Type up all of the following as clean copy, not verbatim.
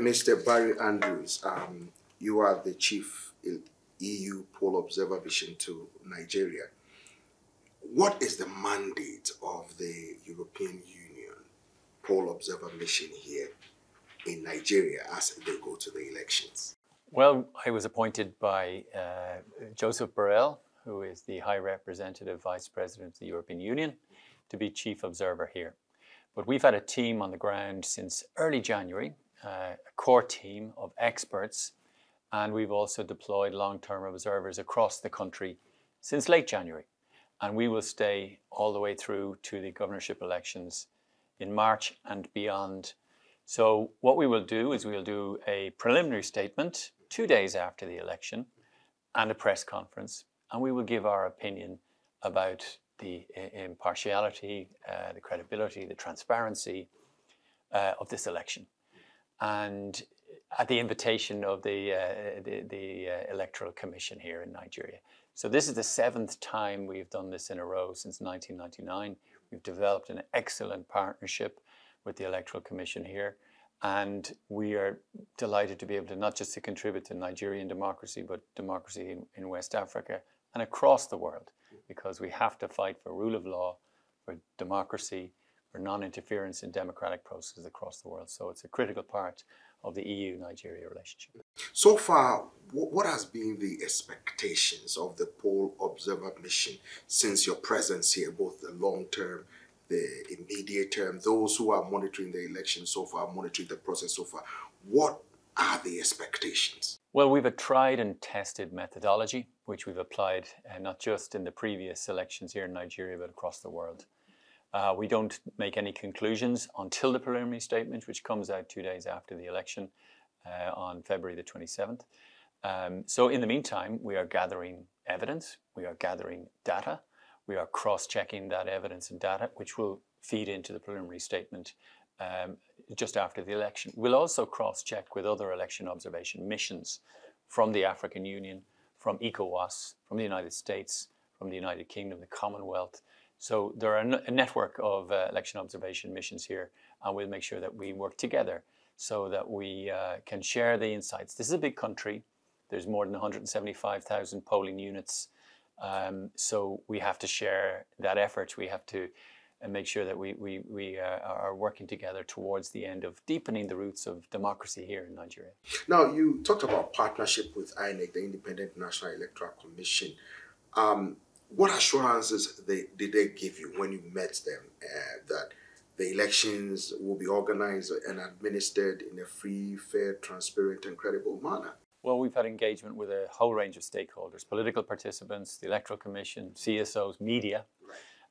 Mr. Barry Andrews, you are the chief EU poll observer mission to Nigeria. What is the mandate of the European Union poll observer mission here in Nigeria as they go to the elections? Well, I was appointed by Joseph Borrell, who is the High Representative Vice President of the European Union, to be chief observer here. But we've had a team on the ground since early January, a core team of experts, and we've also deployed long-term observers across the country since late January. And we will stay all the way through to the governorship elections in March and beyond. So what we will do is we'll do a preliminary statement 2 days after the election and a press conference, and we will give our opinion about the impartiality, the credibility, the transparency of this election. And at the invitation of the Electoral Commission here in Nigeria. So this is the 7th time we've done this in a row since 1999. We've developed an excellent partnership with the Electoral Commission here. And we are delighted to be able to not just to contribute to Nigerian democracy, but democracy in West Africa and across the world, because we have to fight for rule of law, for democracy, for non-interference in democratic processes across the world. So it's a critical part of the EU-Nigeria relationship. So far, what has been the expectations of the poll observer mission since your presence here, both the long-term, the immediate term, those who are monitoring the election so far, monitoring the process so far? What are the expectations? Well, we've a tried and tested methodology, which we've applied not just in the previous elections here in Nigeria, but across the world. We don't make any conclusions until the preliminary statement, which comes out 2 days after the election on February the 27th. So in the meantime, we are gathering evidence, we are gathering data, we are cross-checking that evidence and data, which will feed into the preliminary statement just after the election. We'll also cross-check with other election observation missions from the African Union, from ECOWAS, from the United States, from the United Kingdom, the Commonwealth. So there are a network of election observation missions here, and we'll make sure that we work together so that we can share the insights. This is a big country. There's more than 175,000 polling units. So we have to share that effort. We have to make sure that we are working together towards the end of deepening the roots of democracy here in Nigeria. Now, you talked about partnership with INEC, the Independent National Electoral Commission. What assurances did they give you when you met them that the elections will be organized and administered in a free, fair, transparent, and credible manner? Well, we've had engagement with a whole range of stakeholders, political participants, the Electoral Commission, CSOs, media,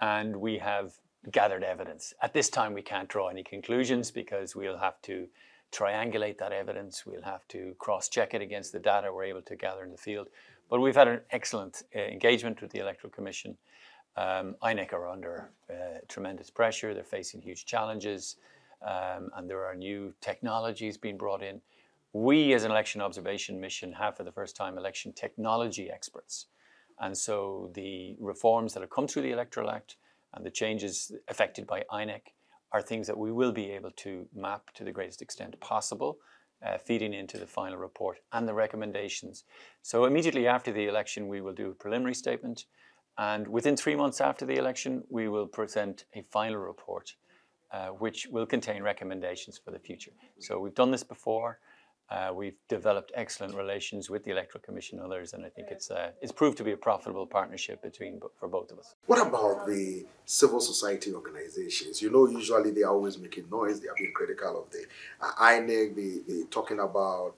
and we have gathered evidence. At this time, we can't draw any conclusions because we'll have to triangulate that evidence. We'll have to cross-check it against the data we're able to gather in the field. But we've had an excellent engagement with the Electoral Commission. INEC are under tremendous pressure. They're facing huge challenges, and there are new technologies being brought in. We, as an election observation mission, have for the first time election technology experts. And so the reforms that have come through the Electoral Act and the changes affected by INEC are things that we will be able to map to the greatest extent possible, feeding into the final report and the recommendations. So immediately after the election, we will do a preliminary statement. And within 3 months after the election, we will present a final report, which will contain recommendations for the future. So we've done this before. We've developed excellent relations with the Electoral Commission and others, and I think it's proved to be a profitable partnership for both of us. What about the civil society organizations? You know, usually they are always making noise. They are being critical of the INEC. They're talking about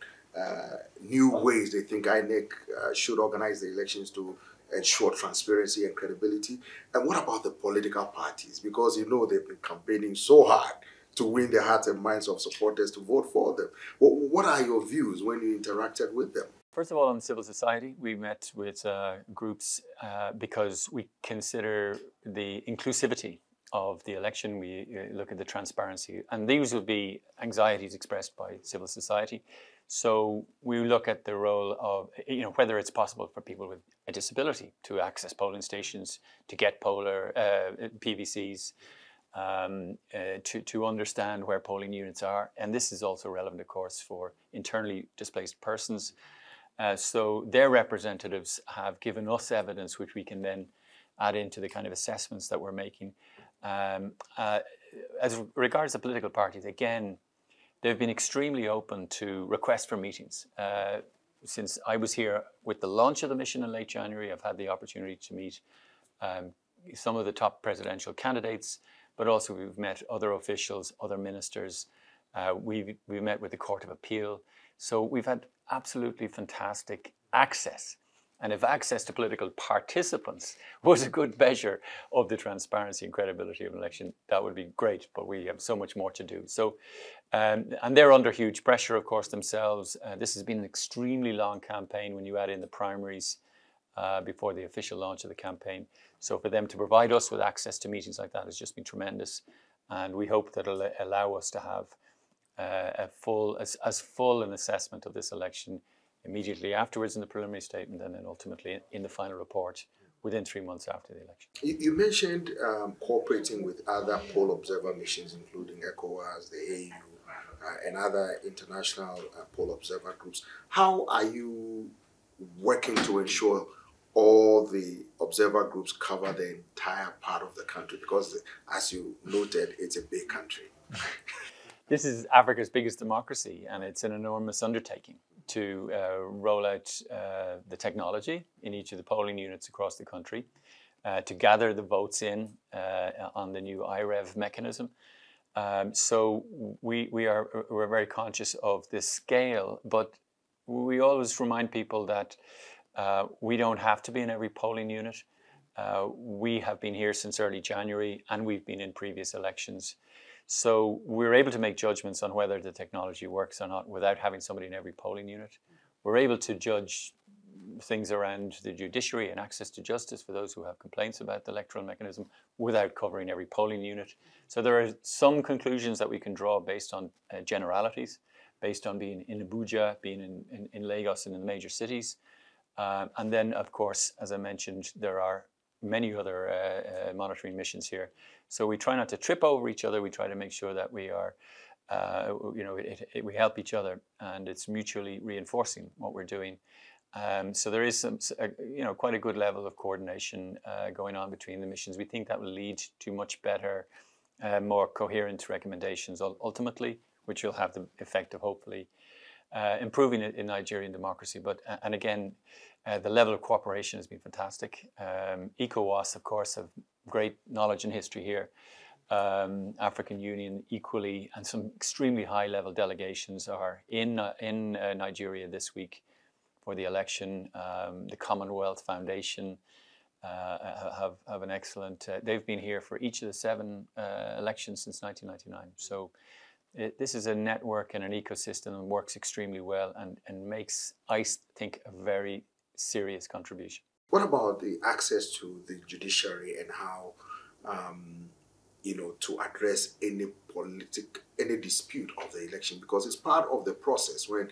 new ways they think INEC should organize the elections to ensure transparency and credibility. And what about the political parties? Because, you know, they've been campaigning so hard to win the hearts and minds of supporters to vote for them. What are your views when you interacted with them? First of all, on civil society, we met with groups because we consider the inclusivity of the election. We look at the transparency, and these will be anxieties expressed by civil society. So we look at the role of, whether it's possible for people with a disability to access polling stations, to get PVCs, to understand where polling units are. And this is also relevant, of course, for internally displaced persons. So their representatives have given us evidence which we can then add into the kind of assessments that we're making. As regards the political parties, again, they've been extremely open to requests for meetings. Since I was here with the launch of the mission in late January, I've had the opportunity to meet some of the top presidential candidates, but also we've met other officials, other ministers. We've met with the Court of Appeal. So we've had absolutely fantastic access. And if access to political participants was a good measure of the transparency and credibility of an election, that would be great, but we have so much more to do. So, and they're under huge pressure, of course, themselves. This has been an extremely long campaign when you add in the primaries before the official launch of the campaign. So for them to provide us with access to meetings like that has just been tremendous. And we hope that it'll allow us to have as full an assessment of this election immediately afterwards in the preliminary statement and then ultimately in the final report within 3 months after the election. You mentioned cooperating with other poll observer missions, including ECOWAS, the AU, and other international poll observer groups. How are you working to ensure all the observer groups cover the entire part of the country? Because, as you noted, it's a big country. This is Africa's biggest democracy, and it's an enormous undertaking to roll out the technology in each of the polling units across the country, to gather the votes in on the new IREV mechanism. So we're very conscious of this scale, but we always remind people that we don't have to be in every polling unit. We have been here since early January, and we've been in previous elections. So we're able to make judgments on whether the technology works or not without having somebody in every polling unit. We're able to judge things around the judiciary and access to justice for those who have complaints about the electoral mechanism without covering every polling unit. So there are some conclusions that we can draw based on generalities, based on being in Abuja, being in Lagos and in the major cities. And then, of course, as I mentioned, there are many other monitoring missions here. So we try not to trip over each other. We try to make sure that we are, we help each other, and it's mutually reinforcing what we're doing. So there is some, quite a good level of coordination going on between the missions. We think that will lead to much better, more coherent recommendations ultimately, which will have the effect of hopefully improving it in Nigerian democracy. But and again, the level of cooperation has been fantastic. ECOWAS, of course, have great knowledge and history here. African Union equally, and some extremely high-level delegations are in Nigeria this week for the election. The Commonwealth Foundation have an excellent. They've been here for each of the 7 elections since 1999. So this is a network and an ecosystem that works extremely well and makes, I think, a very serious contribution. What about the access to the judiciary and how, to address any dispute of the election? Because it's part of the process when,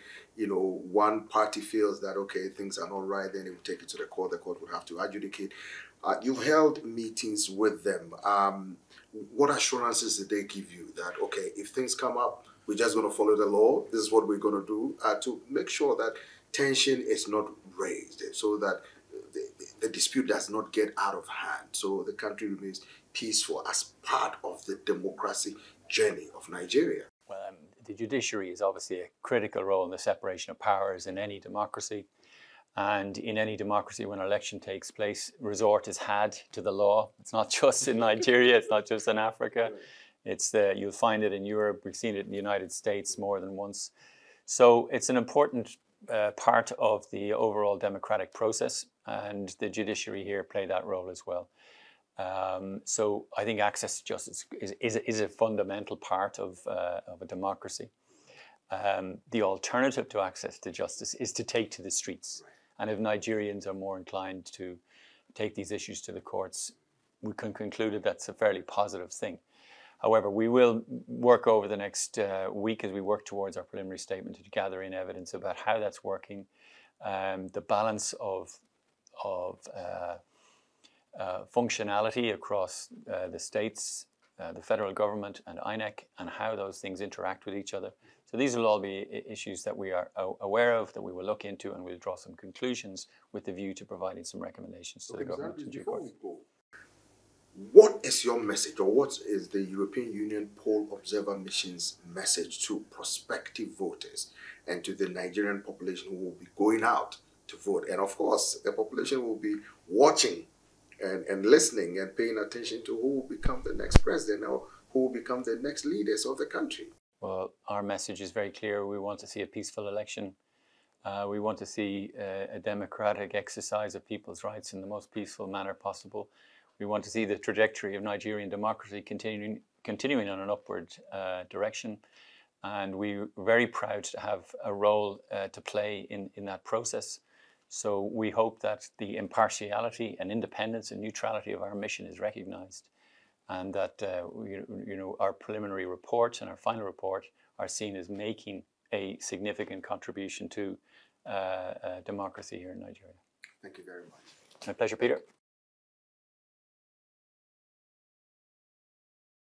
one party feels that, okay, things are not right, then it will take it to the court would have to adjudicate. You've held meetings with them. What assurances did they give you that, okay, if things come up, we're just going to follow the law, this is what we're going to do, to make sure that tension is not raised, so that the dispute does not get out of hand, so the country remains peaceful as part of the democracy journey of Nigeria? Well, the judiciary is obviously a critical role in the separation of powers in any democracy. And in any democracy, when an election takes place, resort is had to the law. It's not just in Nigeria, it's not just in Africa. You'll find it in Europe, we've seen it in the United States more than once. So it's an important part of the overall democratic process, and the judiciary here play that role as well. So I think access to justice is a fundamental part of a democracy. The alternative to access to justice is to take to the streets. And if Nigerians are more inclined to take these issues to the courts, we can conclude that that's a fairly positive thing. However, we will work over the next week as we work towards our preliminary statement to gather in evidence about how that's working, the balance of functionality across the states, the federal government and INEC and how those things interact with each other. So these will all be issues that we are aware of, that we will look into, and we'll draw some conclusions with the view to providing some recommendations to the government in due course. What is your message, or what is the European Union Poll Observer Mission's message to prospective voters and to the Nigerian population who will be going out to vote? And of course, the population will be watching and listening and paying attention to who will become the next president or who will become the next leaders of the country. Well, our message is very clear. We want to see a peaceful election. We want to see a democratic exercise of people's rights in the most peaceful manner possible. We want to see the trajectory of Nigerian democracy continuing on an upward direction. And we're very proud to have a role to play in that process. So we hope that the impartiality and independence and neutrality of our mission is recognized, and that our preliminary report and our final report are seen as making a significant contribution to democracy here in Nigeria. Thank you very much. My pleasure, Peter.